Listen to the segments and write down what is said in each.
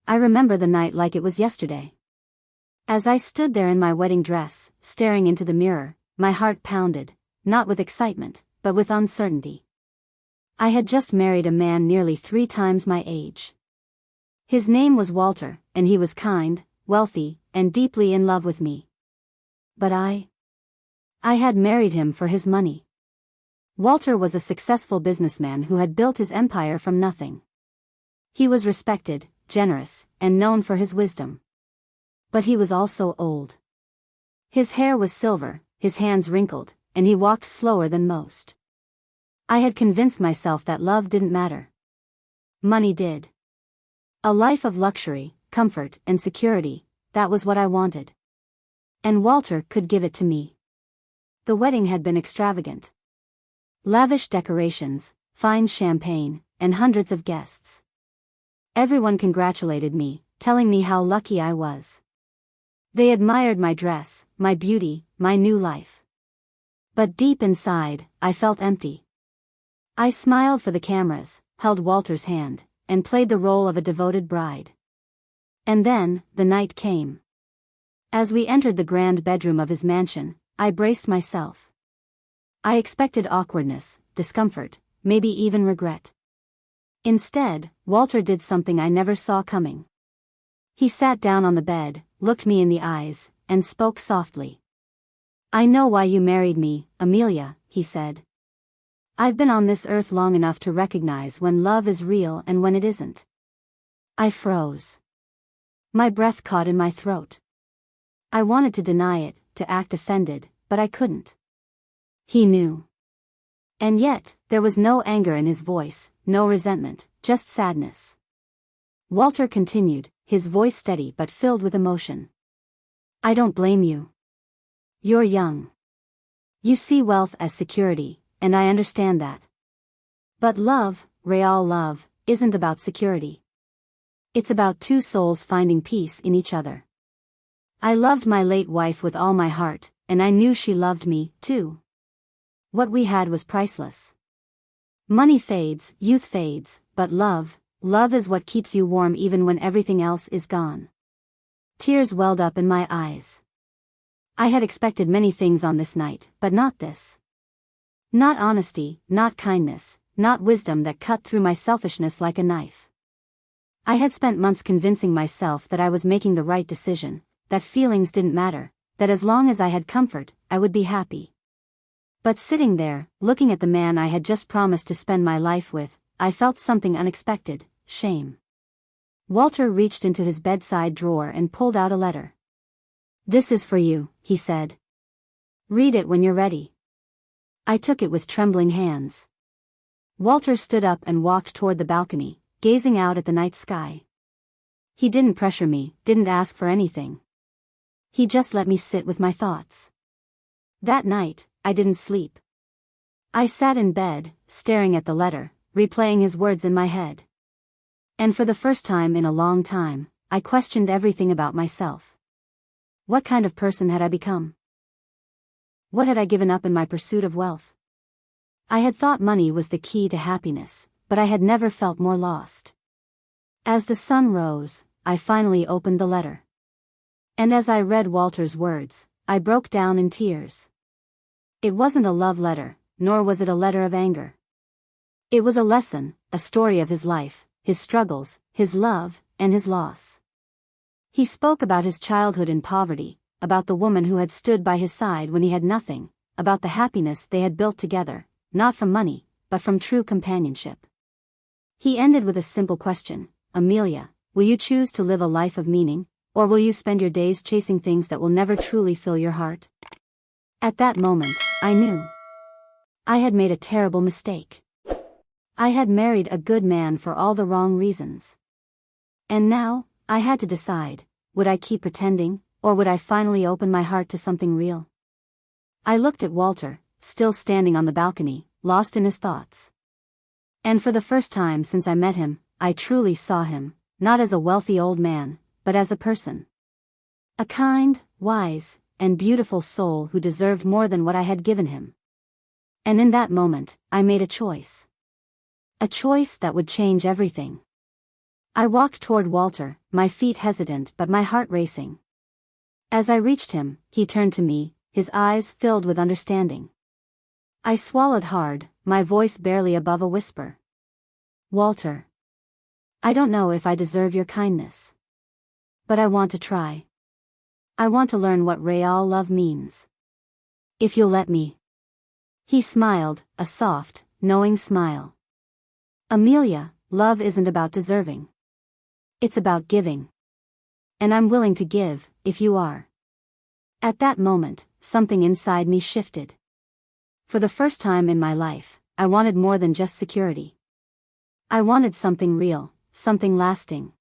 I remember the night like it was yesterday. As I stood there in my wedding dress, staring into the mirror, my heart pounded, not with excitement, but with uncertainty. I had just married a man nearly 3 times my age. His name was Walter, and he was kind, wealthy, and deeply in love with me. But I had married him for his money. Walter was a successful businessman who had built his empire from nothing. He was respected, generous, and known for his wisdom. But he was also old. His hair was silver, his hands wrinkled, and he walked slower than most. I had convinced myself that love didn't matter. Money did. A life of luxury, comfort, and security, that was what I wanted. And Walter could give it to me. The wedding had been extravagant. Lavish decorations, fine champagne, and hundreds of guests. Everyone congratulated me, telling me how lucky I was. They admired my dress, my beauty, my new life. But deep inside, I felt empty. I smiled for the cameras, held Walter's hand, and played the role of a devoted bride. And then, the night came. As we entered the grand bedroom of his mansion, I braced myself. I expected awkwardness, discomfort, maybe even regret. Instead, Walter did something I never saw coming. He sat down on the bed, looked me in the eyes, and spoke softly. "I know why you married me, Amelia," he said. "I've been on this earth long enough to recognize when love is real and when it isn't." I froze. My breath caught in my throat. I wanted to deny it, to act offended, but I couldn't. He knew. And yet, there was no anger in his voice, no resentment, just sadness. Walter continued, his voice steady but filled with emotion. "I don't blame you. You're young. You see wealth as security, and I understand that. But love, real love, isn't about security. It's about 2 souls finding peace in each other. I loved my late wife with all my heart, and I knew she loved me, too. What we had was priceless. Money fades, youth fades, but love is what keeps you warm even when everything else is gone." Tears welled up in my eyes. I had expected many things on this night, but not this. Not honesty, not kindness, not wisdom that cut through my selfishness like a knife. I had spent months convincing myself that I was making the right decision, that feelings didn't matter, that as long as I had comfort, I would be happy. But sitting there, looking at the man I had just promised to spend my life with, I felt something unexpected, shame. Walter reached into his bedside drawer and pulled out a letter. "This is for you," he said. "Read it when you're ready." I took it with trembling hands. Walter stood up and walked toward the balcony, gazing out at the night sky. He didn't pressure me, didn't ask for anything. He just let me sit with my thoughts. That night, I didn't sleep. I sat in bed, staring at the letter, replaying his words in my head. And for the first time in a long time, I questioned everything about myself. What kind of person had I become? What had I given up in my pursuit of wealth? I had thought money was the key to happiness, but I had never felt more lost. As the sun rose, I finally opened the letter. And as I read Walter's words, I broke down in tears. It wasn't a love letter, nor was it a letter of anger. It was a lesson, a story of his life, his struggles, his love, and his loss. He spoke about his childhood in poverty, about the woman who had stood by his side when he had nothing, about the happiness they had built together, not from money, but from true companionship. He ended with a simple question: "Amelia, will you choose to live a life of meaning, or will you spend your days chasing things that will never truly fill your heart?" At that moment, I knew. I had made a terrible mistake. I had married a good man for all the wrong reasons. And now, I had to decide, would I keep pretending, or would I finally open my heart to something real? I looked at Walter, still standing on the balcony, lost in his thoughts. And for the first time since I met him, I truly saw him, not as a wealthy old man, but as a person. A kind, wise, and beautiful soul who deserved more than what I had given him. And in that moment, I made a choice. A choice that would change everything. I walked toward Walter, my feet hesitant but my heart racing. As I reached him, he turned to me, his eyes filled with understanding. I swallowed hard, my voice barely above a whisper. Walter. I don't know if I deserve your kindness. But I want to try. I want to learn what real love means. If you'll let me. He smiled, a soft, knowing smile. Amelia, love isn't about deserving. It's about giving. And I'm willing to give, if you are. At that moment, something inside me shifted. For the first time in my life, I wanted more than just security. I wanted something real, something lasting.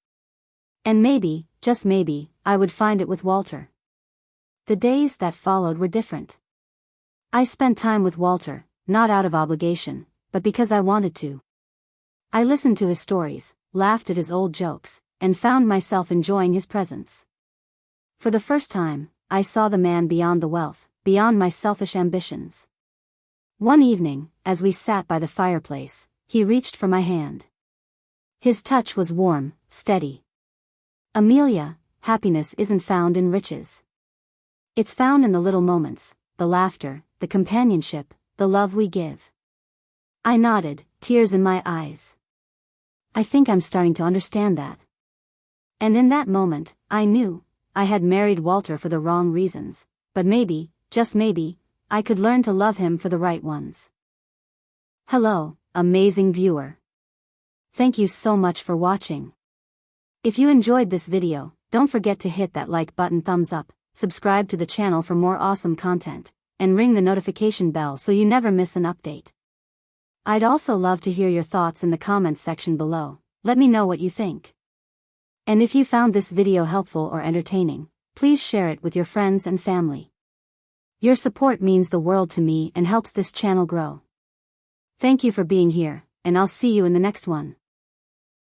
And maybe, just maybe, I would find it with Walter. The days that followed were different. I spent time with Walter, not out of obligation, but because I wanted to. I listened to his stories, laughed at his old jokes, and found myself enjoying his presence. For the first time, I saw the man beyond the wealth, beyond my selfish ambitions. One evening, as we sat by the fireplace, he reached for my hand. His touch was warm, steady. Amelia, happiness isn't found in riches. It's found in the little moments, the laughter, the companionship, the love we give. I nodded, tears in my eyes. I think I'm starting to understand that. And in that moment, I knew, I had married Walter for the wrong reasons, but maybe, just maybe, I could learn to love him for the right ones. Hello, amazing viewer. Thank you so much for watching. If you enjoyed this video, don't forget to hit that like button, thumbs up, subscribe to the channel for more awesome content, and ring the notification bell so you never miss an update. I'd also love to hear your thoughts in the comments section below. Let me know what you think. And if you found this video helpful or entertaining, please share it with your friends and family. Your support means the world to me and helps this channel grow. Thank you for being here, and I'll see you in the next one.